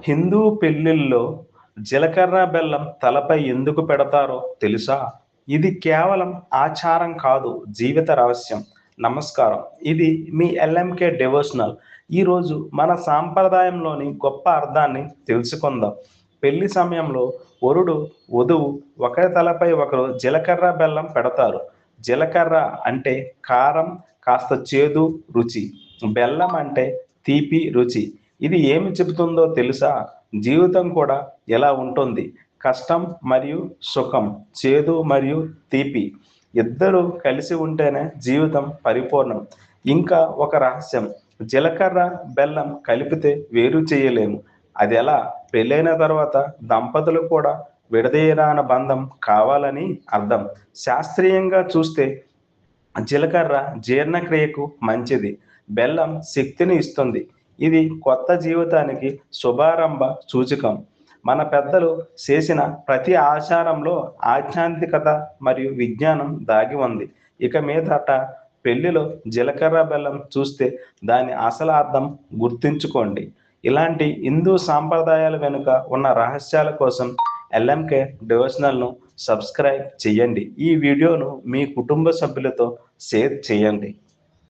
హిందూ పెళ్లిల్లో జీలకర్ర బెల్లం తలపై ఎందుకు పెడతారో తెలుసా? ఇది కేవలం ఆచారం కాదు, జీవిత రహస్యం. నమస్కారం, ఇది మీ ఎల్ఎంకే డివోషనల్. ఈరోజు మన సాంప్రదాయంలోని గొప్ప అర్థాన్ని తెలుసుకుందాం. పెళ్లి సమయంలో వరుడు వధువు ఒకరి తలపై ఒకరు జీలకర్ర బెల్లం పెడతారు. జీలకర్ర అంటే కారం, కాస్త చేదు రుచి. బెల్లం అంటే తీపి రుచి. ఇది ఏమి చెబుతుందో తెలుసా? జీవితం కూడా ఎలా ఉంటుంది. కష్టం మరియు సుఖం, చేదు మరియు తీపి ఇద్దరు కలిసి ఉంటేనే జీవితం పరిపూర్ణం. ఇంకా ఒక రహస్యం, జీలకర్ర బెల్లం కలిపితే వేరు చేయలేము. అది ఎలా? పెళ్ళైన తర్వాత దంపతులు కూడా విడదీయరాని బంధం కావాలని అర్థం. శాస్త్రీయంగా చూస్తే జీలకర్ర జీర్ణక్రియకు మంచిది, బెల్లం శక్తిని ఇస్తుంది. ఇది కొత్త జీవితానికి శుభారంభ సూచకం. మన పెద్దలు చేసిన ప్రతి ఆచారంలో ఆధ్యాత్మికత మరియు విజ్ఞానం దాగి ఉంది. ఇక మీదట పెళ్లిలో జీలకర్ర బెల్లం చూస్తే దాని అసలు అర్థం గుర్తుంచుకోండి. ఇలాంటి హిందూ సాంప్రదాయాల వెనుక ఉన్న రహస్యాల కోసం ఎల్ఎంకే డివోషనల్ను సబ్స్క్రైబ్ చేయండి. ఈ వీడియోను మీ కుటుంబ సభ్యులతో షేర్ చేయండి.